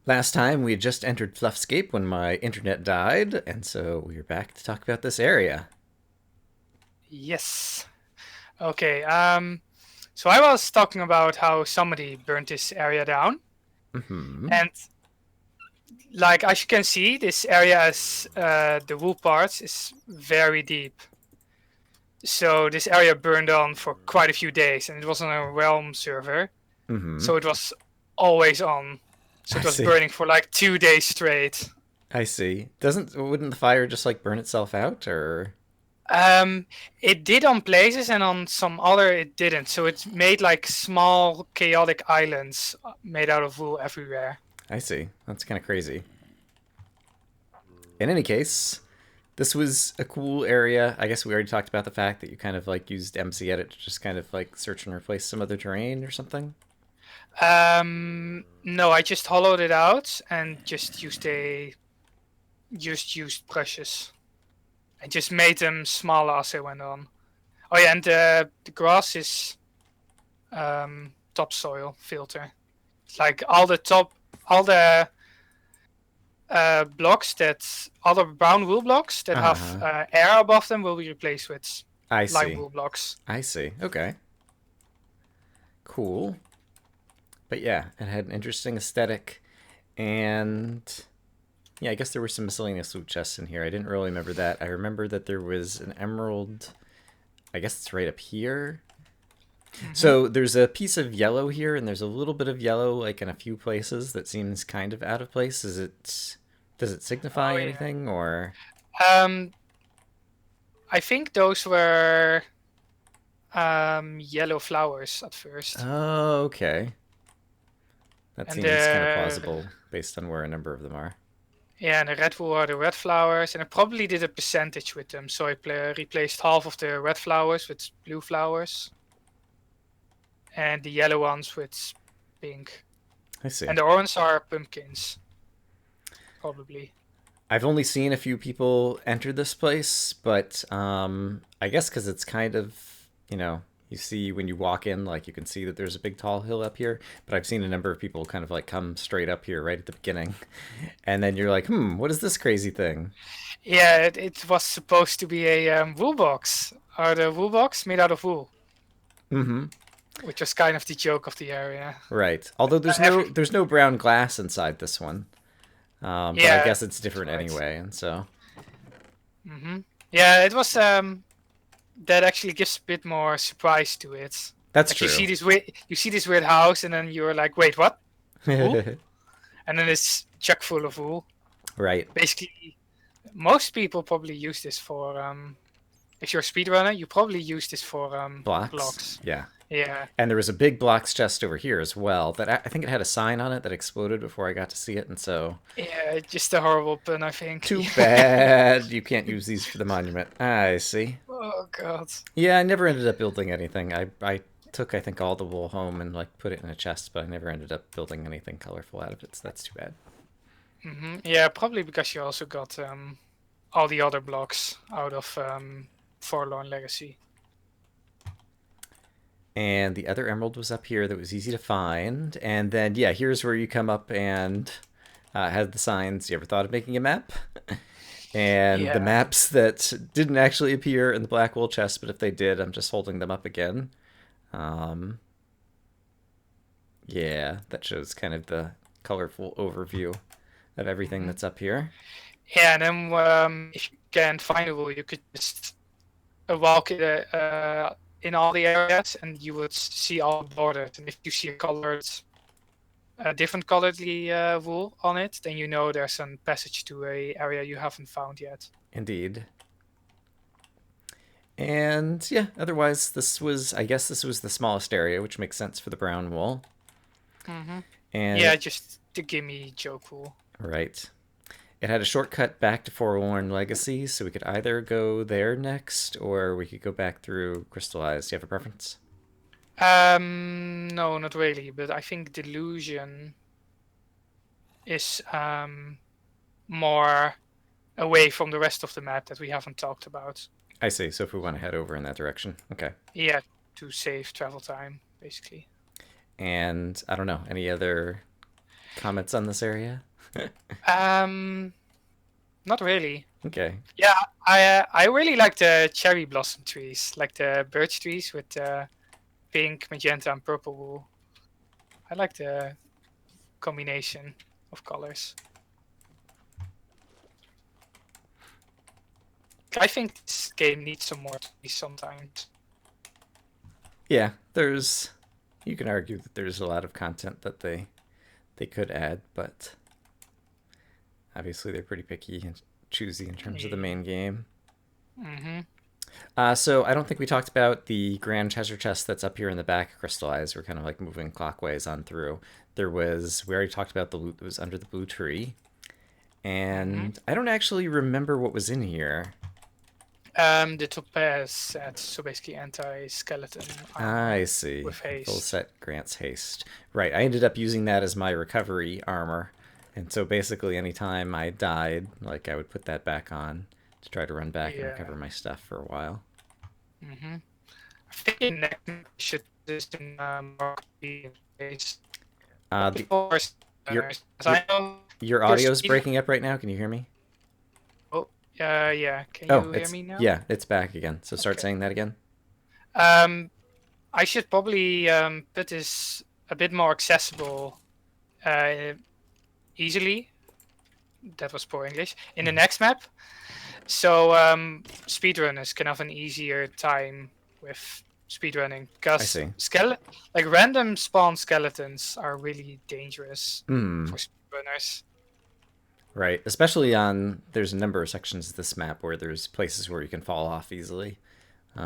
Last time we had just entered Fluffscape when my internet died, and so we are back to talk about this area. Yes. Okay. So I was talking about how somebody burnt this area down, Hmm. and like as you can see, this area is the wool parts is very deep. So this area burned on for quite a few days, and it was on a Realm server, Hmm. so it was always on. So I it was see. burning for like 2 days straight. I see. Wouldn't the fire just like burn itself out, or? Um, it did on places, and on some other it didn't. So it made like small chaotic islands made out of wool everywhere. I see. That's kind of crazy. In any case, this was a cool area. I guess we already talked about the fact that you kind of like used MC Edit to just kind of like search and replace some other terrain or something. No, I just hollowed it out and just used brushes and just made them smaller as I went on. Oh yeah, and the grass is topsoil filter. Like all the blocks that all the brown wool blocks that have Uh-huh. air above them will be replaced with I light see. wool blocks. I see. Okay. Cool. But yeah, it had an interesting aesthetic. And yeah, I guess there were some miscellaneous loot chests in here. I didn't really remember that. I remember that there was an emerald. I guess it's right up here. Hmm. So there's a piece of yellow here, and there's a little bit of yellow, like in a few places, that seems kind of out of place. Does it signify Oh yeah. anything, or? Um, I think those were yellow flowers at first. Oh, okay. That And seems kind of the plausible based on where a number of them are. yeah, and the red wool are the red flowers, and I probably did a percentage with them. So I replaced half of the red flowers with blue flowers, and the yellow ones with pink, I see. and the orange are pumpkins, probably. I've only seen a few people enter this place, but I guess because it's kind of, you know, you see when you walk in, like you can see that there's a big tall hill up here. But I've seen a number of people kind of like come straight up here right at the beginning, and then you're like, what is this crazy thing? Yeah, it was supposed to be a wool box, or the wool box made out of wool, Mm-hmm. which was kind of the joke of the area. Right. Although Every there's no brown glass inside this one, but I yeah, guess it's that's different right. anyway, and so Yeah, it was that actually gives a bit more surprise to it. that's Like true. you see this weird house, and then you're like, wait, what? Wool? And then it's chock full of wool. Right. Basically, most people probably use this for if you're a speedrunner, you probably use this for Blocks. blocks. Yeah. Yeah, And there was a big blocks chest over here as well that I think it had a sign on it that exploded before I got to see it, and so yeah, just a horrible pun, I think. too bad you can't use these for the monument. I see. Oh god. Yeah, I never ended up building anything. I took I think all the wool home and like put it in a chest, but I never ended up building anything colorful out of it. So that's too bad. Yeah, probably because you also got all the other blocks out of Forlorn Legacy. And the other emerald was up here that was easy to find. And then yeah, here's where you come up and had the signs. You ever thought of making a map? And the Yeah. maps that didn't actually appear in the black wool chest, but if they did, I'm just holding them up again. Um, yeah, that shows kind of the colorful overview of everything hmm that's up here. Yeah, and then if you can't find a wool, you could just walk in all the areas, and you would see all the borders. And if you see a different colored wool on it, then you know there's a passage to a area you haven't found yet. Indeed. And yeah, otherwise, I guess this was the smallest area, which makes sense for the brown wool. hmm And Yeah, it, just the gimme joke wool. right. It had a shortcut back to Forlorn Legacy, so we could either go there next or we could go back through Crystallized. Do you have a preference? No, not really, but I think Delusion is more away from the rest of the map that we haven't talked about. I see. So if we want to head over in that direction. Okay. Yeah, to save travel time, basically. And I don't know, any other. comments on this area? Um, Not really. Okay. Yeah, I really like the cherry blossom trees, like the birch trees with pink, magenta, and purple wool. I like the combination of colors. I think this game needs some more trees sometimes. Yeah, there's you can argue that there's a lot of content that they could add, but obviously they're pretty picky and choosy in terms of the main game. Mm-hmm. So I don't think we talked about the grand treasure chest that's up here in the back, crystallized. We're kind of like moving clockwise on through. We already talked about the loot that was under the blue tree. Mm-hmm. And I don't actually remember what was in here. The topaz set, so basically anti-skeleton I armor see. with Full haste. set grants haste. Right, I ended up using that as my recovery armor. And so basically anytime I died, like I would put that back on to try to run back and Yeah. recover my stuff for a while. Mm-hmm. I think in next we should this in more case. The For your runners, as your I know your your audio's speed. breaking up right now. Can you hear me? Oh, yeah. Can Oh, you hear it's me now? yeah, it's back again. So start Okay. saying that again. Um, I should probably put this a bit more accessible, uh, easily. That was poor English. In the next map, so speedrunners can have an easier time with speedrunning I because see. like random spawn skeletons are really dangerous Hmm. for speedrunners. Right. Especially on there's a number of sections of this map where there's places where you can fall off easily.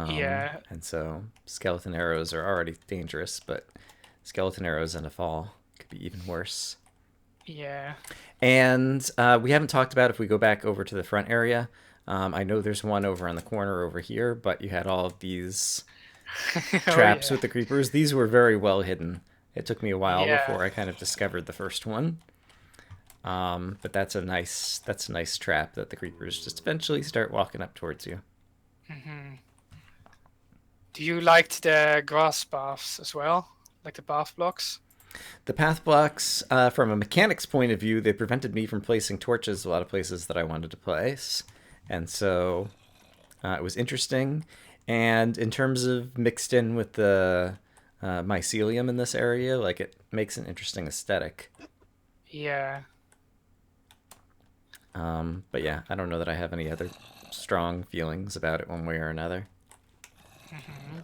Yeah, And so skeleton arrows are already dangerous, but skeleton arrows in a fall could be even worse. yeah. And we haven't talked about if we go back over to the front area. I know there's one over on the corner over here, but you had all of these Oh traps yeah, with the creepers. These were very well hidden. It took me a while yeah. before I kind of discovered the first one. But that's a nice trap that the creepers just eventually start walking up towards you. Hmm. Do you like the grass paths as well, like the path blocks? The path blocks, from a mechanics point of view, they prevented me from placing torches a lot of places that I wanted to place, and so it was interesting. And in terms of mixed in with the mycelium in this area, like it makes an interesting aesthetic. Yeah. But yeah, I don't know that I have any other strong feelings about it one way or another. Hmm.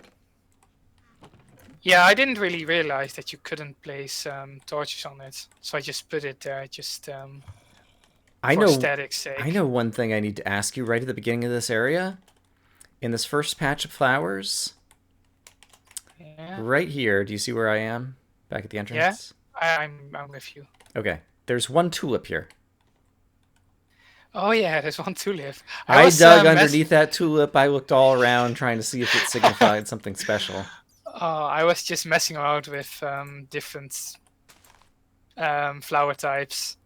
Yeah, I didn't really realize that you couldn't place torches on it, so I just put it there just I for know, aesthetic's I sake. know one thing I need to ask you right at the beginning of this area. In this first patch of flowers, Yeah, right here, do you see where I am? Back at the yeah. entrance? I'm with you. Okay. There's one tulip here. Oh yeah, there's one tulip. I I was dug mess. underneath that tulip. I looked all around trying to see if it signified something special. I was just messing around with different flower types.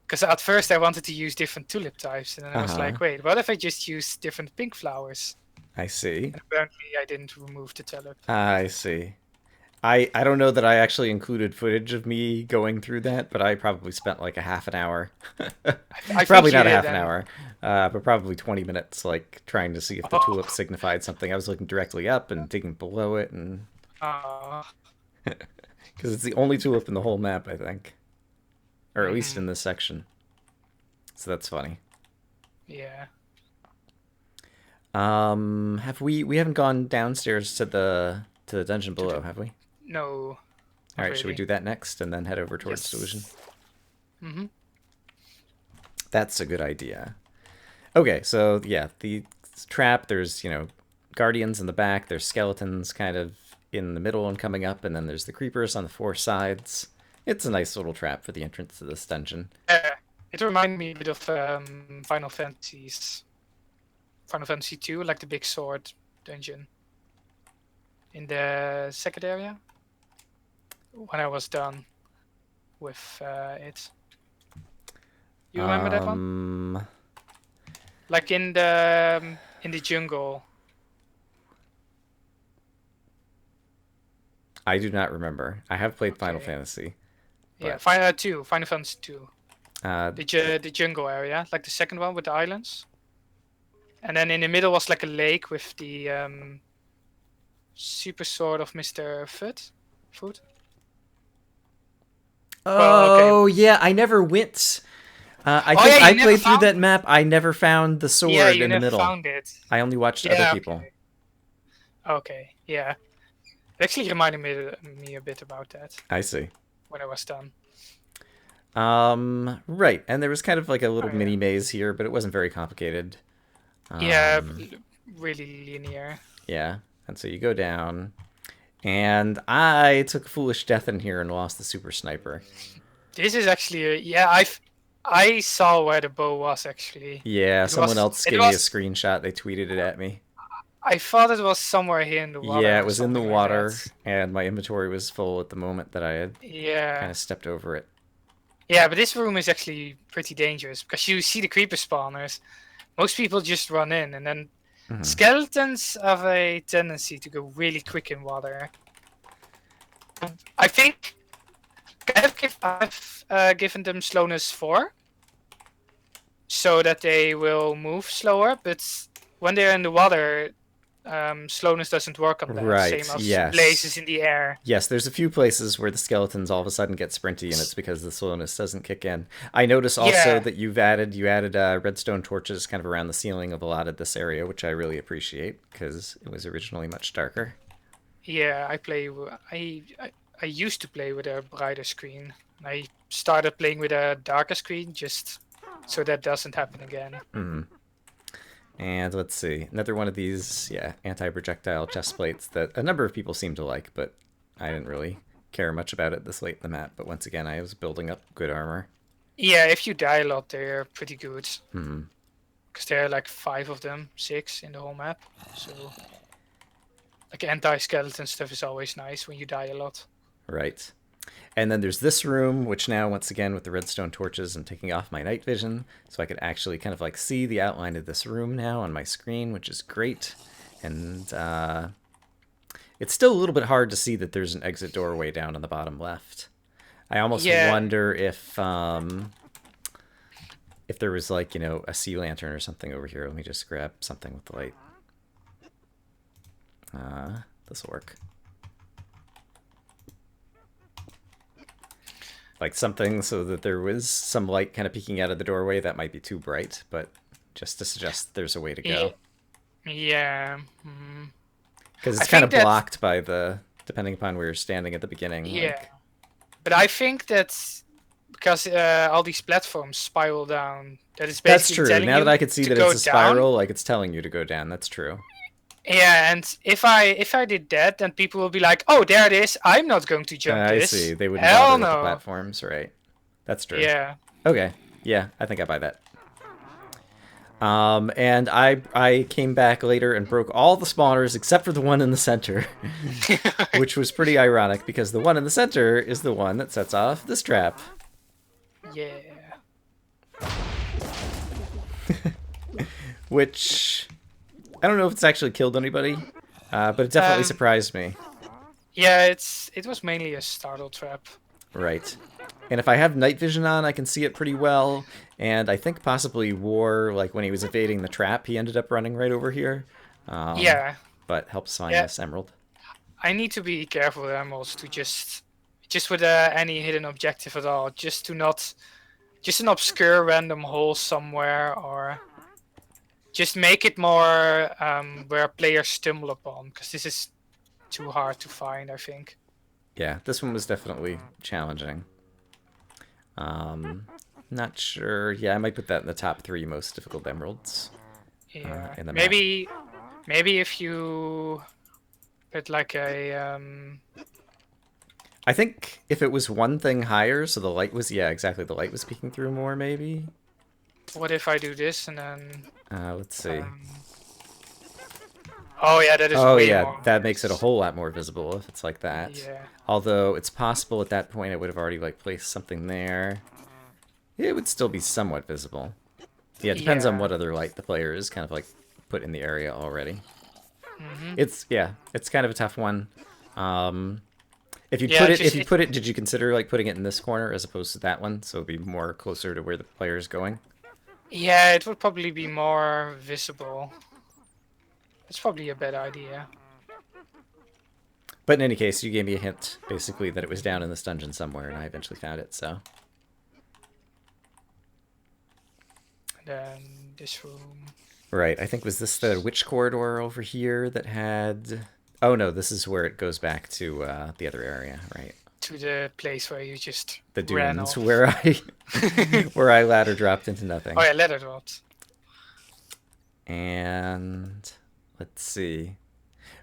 Because at first I wanted to use different tulip types, and then I Uh was huh. like, wait, what if I just use different pink flowers? I see. And apparently I didn't remove the tulip. I see. I don't know that I actually included footage of me going through that, but I probably spent like a half an hour. I Probably think you not a did, half an and hour, but probably 20 minutes, like trying to see if the tulip oh, signified something. I was looking directly up and digging below it, and uh, because it's the only tulip in the whole map, I think, or at least mm-hmm, in this section. So that's funny. yeah. Have we haven't gone downstairs to the dungeon To below, the have we? no, All not right, should we really. do that next and then head over towards Delusion? Yes. Mm-hmm. That's a good idea. Okay, so yeah, the trap. There's guardians in the back. There's skeletons kind of in the middle and coming up, and then there's the creepers on the four sides. It's a nice little trap for the entrance to this dungeon. It reminded me a bit of Final Fantasy 2, like the big sword dungeon in the second area when I was done with it. You remember that one? Um, Like in the jungle. I do not remember. I have played Final Okay. Fantasy. Yeah, But Final Fantasy 2. uh, The jungle area, like the second one with the islands. And then in the middle was like a lake with the super sword of Mr. Foot. Well, okay. oh yeah, I never went. I Oh yeah, think you I never played through found. that map. I never found the Yeah, sword you in the never middle. found it. I only watched other Yeah, people. okay. Okay, yeah. It actually reminded me a bit about that I see. when I was done. Right, and there was kind of like a Oh little yeah. mini maze here, but it wasn't very complicated. Yeah, Um, really linear. yeah, and so you go down, and I took a foolish death in here and lost the super sniper. This is actually yeah. I saw where the bow was actually. Yeah, It someone was. else It gave me a was. screenshot. They tweeted it at me. I thought it was somewhere here in the water Yeah, it or was in the something like water, that. and my inventory was full at the moment that I had kind Yeah. of stepped over it. Yeah, but this room is actually pretty dangerous because you see the creeper spawners. Most people just run in, and then Mhm. skeletons have a tendency to go really quick in water. I think I've given them slowness 4 so that they will move slower, but when they're in the water, slowness doesn't work on that, same Right, as blazes yes. in the air. Yes, there's a few places where the skeletons all of a sudden get sprinty, and it's because the slowness doesn't kick in. I notice also Yeah, that you added redstone torches kind of around the ceiling of a lot of this area, which I really appreciate because it was originally much darker. yeah, I used to play with a brighter screen. I started playing with a darker screen just so that doesn't happen again. Mhm. And let's see, another one of these, yeah, anti-projectile chest plates that a number of people seem to like, but I didn't really care much about it this late in the map. But once again, I was building up good armor. Yeah, if you die a lot, they're pretty good Hmm. because there are like 5 of them, 6 in the whole map. So like anti-skeleton stuff is always nice when you die a lot. Right. And then there's this room, which now, once again, with the redstone torches, I'm taking off my night vision, so I could actually kind of like see the outline of this room now on my screen, which is great. And it's still a little bit hard to see that there's an exit doorway down on the bottom left. I almost Yeah, wonder if there was like, you know, a sea lantern or something over here. Let me just grab something with the light. This will work. Like something so that there was some light kind of peeking out of the doorway. That might be too bright, but just to suggest there's a way to yeah, go. yeah. Because I it's kind of think that blocked by the, depending upon where you're standing at the beginning. yeah, Like, but I think that's because all these platforms spiral down. That is that's basically true. telling Now that you I could see to that go it's a down. spiral, like it's telling you to go down. That's true. Yeah, and if I did that, then people will be like, "Oh, there it is. I'm not going to jump I see. this. They wouldn't Hell bother with the no." platforms, right? That's true. Yeah. Okay. Yeah, I think I buy that. And I came back later and broke all the spawners except for the one in the center, which was pretty ironic because the one in the center is the one that sets off this trap. Yeah. Which I don't know if it's actually killed anybody, but it definitely Um. surprised me. Yeah. It was mainly a startle trap. Right. And if I have night vision on, I can see it pretty well. And I think possibly War, like when he was evading the trap, he ended up running right over here. Um, Yeah. but helps find Yeah. this emerald. I need to be careful with emeralds to just with any hidden objective at all, just to not just an obscure random hole somewhere, or just make it more where players stumble upon, because this is too hard to find, I think. Yeah, this one was definitely challenging. Um, Not sure. Yeah, I might put that in the top 3 most difficult emeralds Yeah, in the map. maybe if you put like a I think if it was one thing higher, so the light was, yeah, exactly, the light was peeking through more, maybe. what if I do this and then Let's see. oh yeah, that is Oh way yeah, more that makes it a obvious. whole lot more visible if it's like that. Yeah. Although it's possible at that point I would have already like placed something there. It would still be somewhat visible. Yeah, it depends on Yeah. what other light the player is kind of like put in the area already. Hmm. It's, yeah, it's kind of a tough one. If you Yeah, put it, just if you put it, did you consider like putting it in this corner as opposed to that one, so it'd be more closer to where the player is going? yeah, it would probably be more visible. It's probably a bad idea. But in any case, you gave me a hint, basically, that it was down in this dungeon somewhere, and I eventually found it. So Then this room. right, I think was this the witch corridor over here that had? Oh no, this is where it goes back to the other area, right? To the place where you just The ran dunes off. where I where I ladder dropped into Oh nothing. yeah, ladder dropped. And let's see.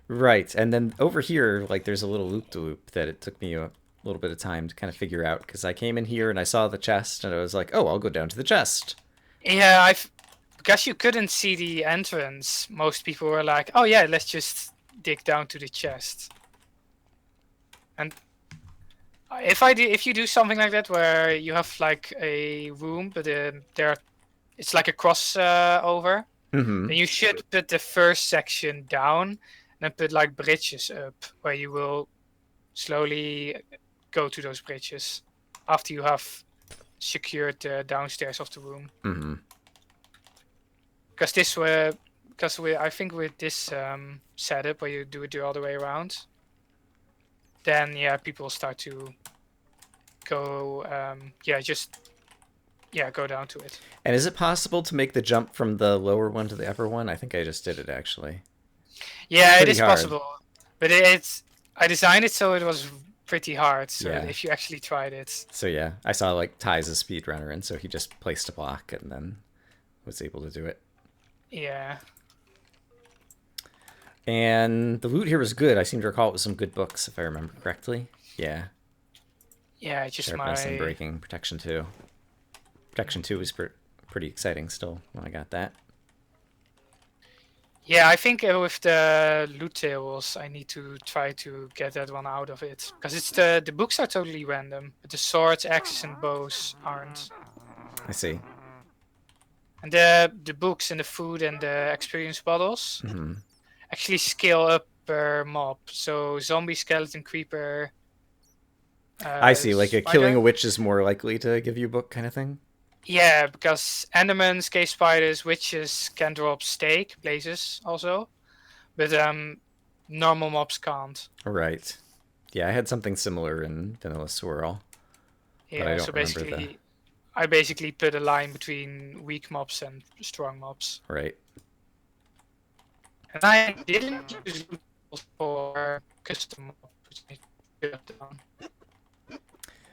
Right, and then over here, like there's a little loop-to-loop that it took me a little bit of time to kind of figure out because I came in here and I saw the chest and I was like, oh, I'll go down to the chest. Yeah, because you couldn't see the entrance. Most people were like, "Oh yeah, let's just dig down to the chest." And if you do something like that where you have like a room, but it's like a crossover, over, Mm-hmm. then you should put the first section down and then put like bridges up where you will slowly go to those bridges after you have secured the downstairs of the room. Mm-hmm. Because I think with this setup where you do it the other way around, then yeah, people start to go go down to it. And is it possible to make the jump from the lower one to the upper one? I think I just did it actually. It's Yeah, it pretty is hard. possible, but I designed it so it was pretty hard. So Yeah. if you actually tried it, So yeah, I saw like Ty's a speedrunner, and so he just placed a block and then was able to do it. yeah, And the loot here was good. I seem to recall it was some good books, if I remember correctly. Yeah, yeah, just sharpness and my breaking, protection 2. Protection 2 was pretty exciting still when I got that. yeah. I think with the loot tables, I need to try to get that one out of it because it's the books are totally random, but the swords, axes, and bows aren't. I see. And the books and the food and the experience bottles Hmm. actually scale up per mob. So zombie, skeleton, creeper. I see, like killing a Spider. witch is more likely to give you a book kind of thing. Yeah, because endermans, cave spiders, witches can drop steak, blazes also, but normal mobs can't. Right. Yeah, I had something similar in Vanilla Swirl, but I Yeah, don't so remember the basically, I basically put a line between weak mobs and strong mobs. right. And I didn't use loot for custom mobs, which I could have done.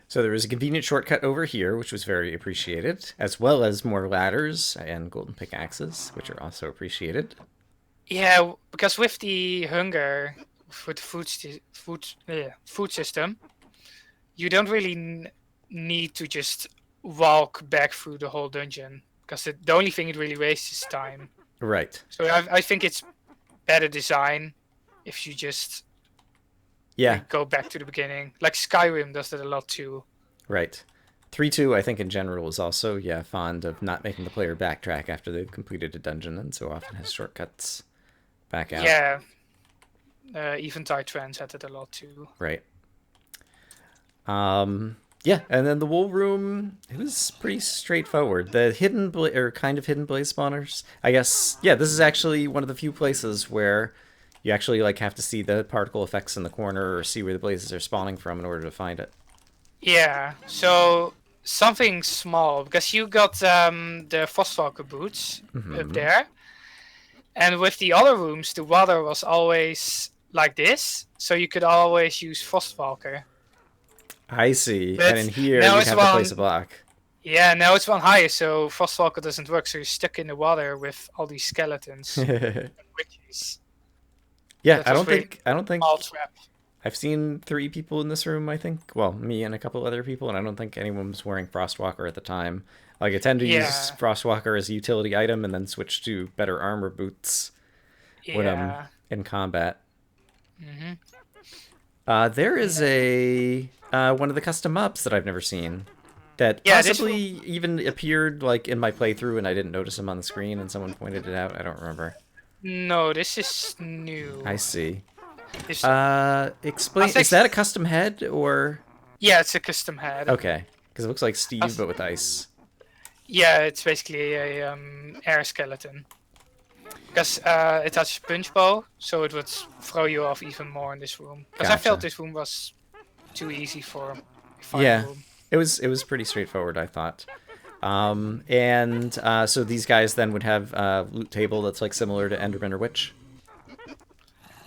So there was a convenient shortcut over here, which was very appreciated, as well as more ladders and golden pickaxes, which are also appreciated. Yeah, because with the hunger, with the food system, you don't really need to just walk back through the whole dungeon because the only thing it really wastes is time. Right. So I think it's better design if you just Yeah. go back to the beginning. Like Skyrim does that a lot too. Right. 3-2, I think in general, is also, yeah, fond of not making the player backtrack after they've completed a dungeon, and so often has shortcuts back out. Yeah, Eventide Trends had it a lot too. Right. Yeah, and then the wool room, it was pretty straightforward. The hidden, or kind of hidden blaze spawners, I guess, yeah, this is actually one of the few places where you actually, like, have to see the particle effects in the corner or see where the blazes are spawning from in order to find it. Yeah, so something small because you got the Frostwalker boots up there, and with the other rooms, the water was always like this, so you could always use Frostwalker. I see, But and in here now you it's have to place a block. Yeah, now it's one higher, so Frostwalker doesn't work. So you're stuck in the water with all these skeletons, witches. Yeah, That was really I don't think small trap. I've seen 3 people in this room, I think. Well, me and a couple other people, and I don't think anyone was wearing Frostwalker at the time. Like, I tend to use Yeah, Frostwalker as a utility item and then switch to better armor boots when I'm yeah. in combat. Hmm. There is a one of the custom mobs that I've never seen that Yeah, possibly even appeared like in my playthrough and I didn't notice him on the screen and someone pointed it out. I don't remember. No, this is new. I see. Is Explain. Is that a custom head or? yeah, it's a custom head. Okay, because it looks like Steve As- but with ice. yeah, it's basically a air skeleton. Because it has punch bow, so it would throw you off even more in this room. Because I felt Gotcha. this room was too easy for a fighting Yeah, room. it was pretty straightforward, I thought. And so these guys then would have a loot table that's like similar to Enderman or Witch.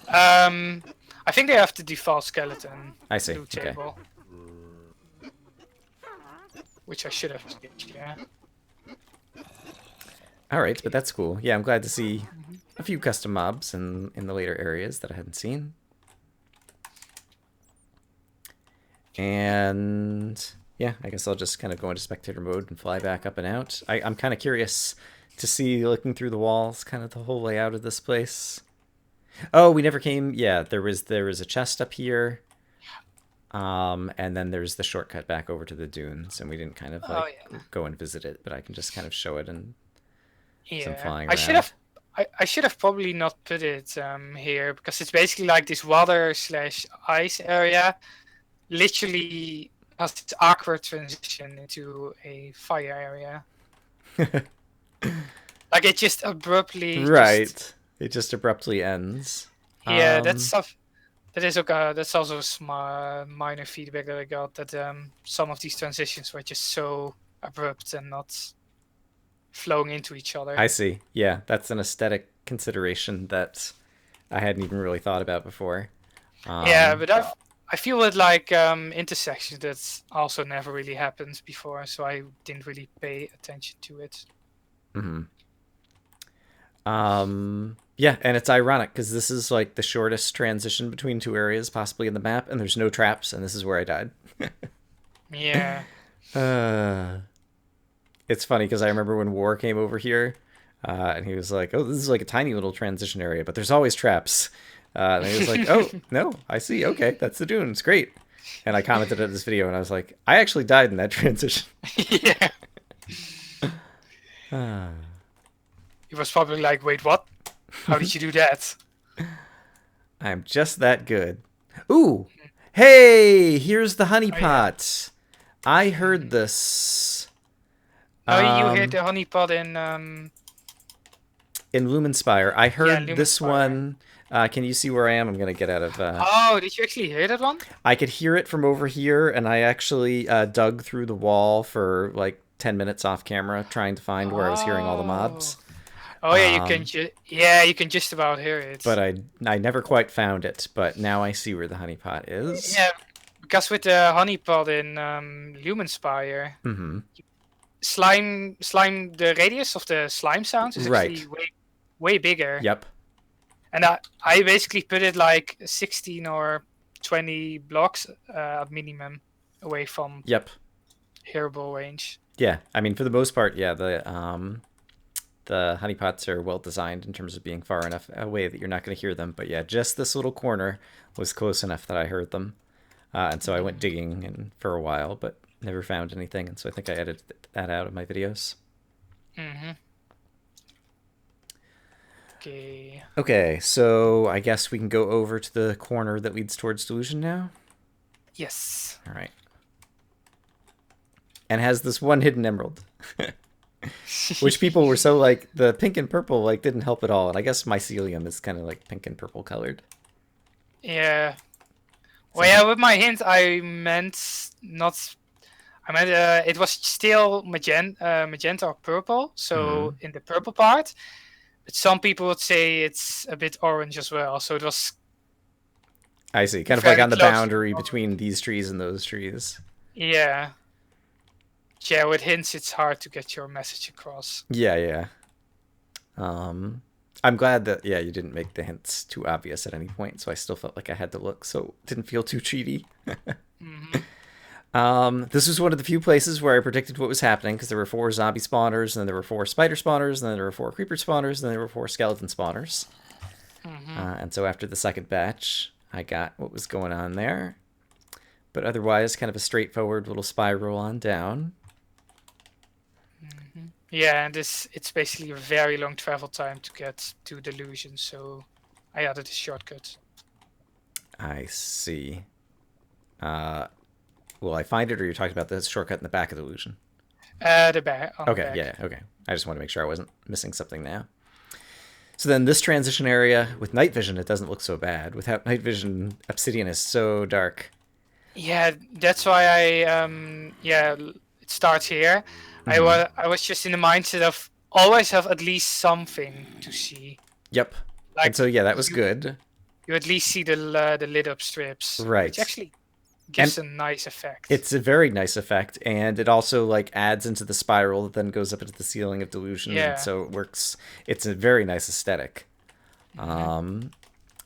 Um, I think they have the default skeleton I see. loot Okay. table, which I should have changed. Yeah. All right, but Okay. that's cool. Yeah, I'm glad to see a few custom mobs in the later areas that I hadn't seen. And yeah, I guess I'll just kind of go into spectator mode and fly back up and out. I'm kind of curious to see, looking through the walls, kind of the whole layout of this place. Oh, we never came. Yeah, there was a chest up here. And then there's the shortcut back over to the dunes, and we didn't kind of Oh like yeah. go and visit it, but I can just kind of show it and some Yeah. flying I should around. have. I should have probably not put it here because it's basically like this water slash ice area. Literally has this awkward transition into a fire area. Like it just abruptly just Right. It just abruptly ends. yeah. That's Um, stuff. That is okay. That's also minor feedback that I got that some of these transitions were just so abrupt and not flowing into each other. I see. Yeah, that's an aesthetic consideration that I hadn't even really thought about before. Yeah, Um, but I feel with like intersections that also never really happened before, so I didn't really pay attention to it. mhm. Yeah, and it's ironic because this is like the shortest transition between two areas possibly in the map, and there's no traps, and this is where I died. Yeah. Uh, it's funny because I remember when War came over here, and he was like, "Oh, this is like a tiny little transition area, but there's always traps." And he was like, "Oh, no, I see. Okay, that's the dunes. Great." And I commented on this video, and I was like, "I actually died in that transition." Yeah. Ah. He was probably like, "Wait, what? How did you do that?" I'm just that good. Ooh, hey, here's the Oh yeah. honeypot. I heard Mhm. this No, you hit um, the honeypot in in Lumenspire. I yeah, heard Lumen this Spire. one. Can you see where I am? I'm gonna get out of. Oh, did you actually hear that one? I could hear it from over here, and I actually dug through the wall for like 10 minutes off camera, trying to find where I was hearing all the Oh. mobs. Oh yeah, you can Um, yeah, you can just about hear but it. I never quite found it. But now I see where the honeypot is. Yeah, because with the honeypot in Lumen Spire, Mm-hmm. slime the radius of the slime sounds is Right. actually way bigger. Yep. And I basically put it like 16 or 20 blocks at minimum away from Yep. hearable range. Yeah. I mean, for the most part, yeah. The honeypots are well designed in terms of being far enough away that you're not going to hear them. But yeah, just this little corner was close enough that I heard them. And so I went Mm-hmm. digging and for a while, but never found anything. And so I think I edited that out of my videos. Mm-hmm. Okay. Okay, so I guess we can go over to the corner that leads towards Delusion now. Yes. All right. And has this one hidden emerald, which people were so like the pink and purple like didn't help at all. And I guess mycelium is kind of like pink and purple colored. Yeah. So Well, yeah. With my hint, I meant not. I meant it was still magenta or purple. So mhm. in the purple part, but some people would say it's a bit orange as well. So it was I see, kind of like very on the close to boundary orange. between these trees and those trees. Yeah. Yeah. With hints, it's hard to get your message across. Yeah, yeah. Um, I'm glad that yeah you didn't make the hints too obvious at any point, so I still felt like I had to look, so it didn't feel too cheaty. Mm-hmm. This was one of the few places where I predicted what was happening because there were 4 zombie spawners, and then there were 4 spider spawners, and then there were 4 creeper spawners, and then there were 4 skeleton spawners. Mm-hmm. And so after the second batch, I got what was going on there. But otherwise, kind of a straightforward little spiral on down. Mm-hmm. Yeah, and it's basically a very long travel time to get to Delusion, so I added a shortcut. I see. Uh, will I find it, or you're talking about the shortcut in the back of the illusion? The back on the Okay, back. yeah, okay. I just want to make sure I wasn't missing something now. So then this transition area with night vision, it doesn't look so bad. Without night vision, Obsidian is so dark. Yeah, that's why it starts here. Mm-hmm. I was just in the mindset of always have at least something to see. Yep. And Like so yeah, that was you good. you at least see the lit up strips, which Right. actually And gives a nice effect. it's a very nice effect, and it also like adds into the spiral that then goes up into the ceiling of delusion, and Yeah. so it works. It's a very nice aesthetic. Hmm.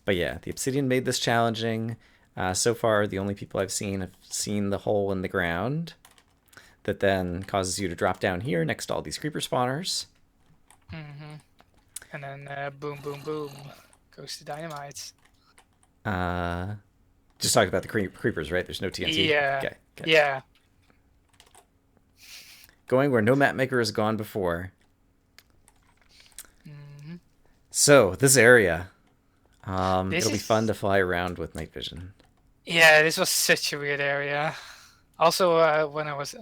But yeah, the Obsidian made this challenging. So far, the only people I've seen have seen the hole in the ground that then causes you to drop down here next to all these creeper spawners. Hmm. And then boom, boom, boom goes the dynamite. Uh, just talking about the creepers, right? There's no TNT. Yeah. Okay, okay. Yeah. Going where no mapmaker has gone before. Hmm. So this area, This it'll be fun is to fly around with night vision. Yeah, this was such a weird area. Also, when it was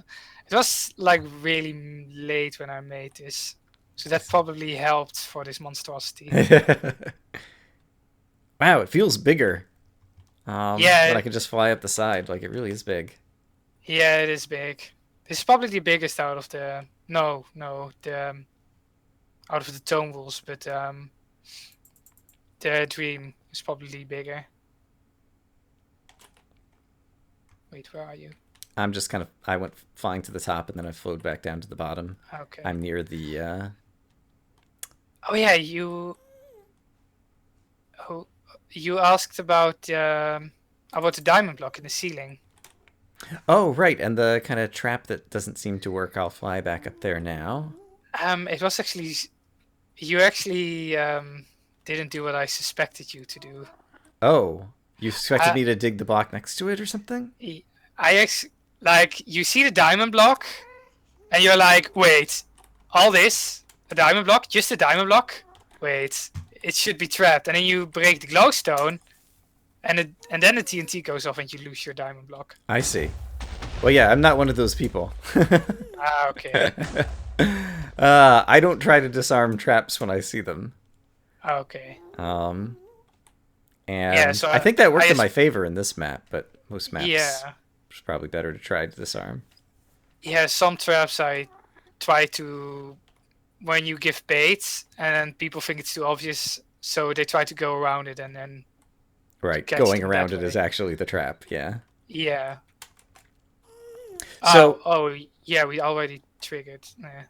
like really late when I made this, so that probably helped for this monstrosity. Wow, it feels bigger. When Yeah, I can just fly up the side, like it really is big. yeah, it is big. This is probably the biggest out of the the out of the tone wolves, but the dream is probably bigger. Wait, where are you? I'm just kind of I went flying to the top and then I flowed back down to the bottom. Okay. I'm near the Oh yeah, oh, you asked about the diamond block in the ceiling. Oh, right, and the kind of trap that doesn't seem to work. I'll fly back up there now. It was actually you actually didn't do what I suspected you to do. Oh, you expected Uh, me to dig the block next to it or something? I like you see the diamond block, and you're like, wait, all this a diamond block, just a diamond block? Wait, it should be trapped, and then you break the glowstone, and then the TNT goes off, and you lose your diamond block. I see. Well, yeah, I'm not one of those people. Ah, okay, I don't try to disarm traps when I see them. okay. Um, Yeah, and so I think that I worked in just my favor in this map, but most maps yeah. it's probably better to try to disarm. Yeah, some traps I try to when you give bait and people think it's too obvious, so they try to go around it and then Right, catch going them that around it is way. actually the trap. Yeah. Yeah. So Oh, yeah, we already triggered. Yeah.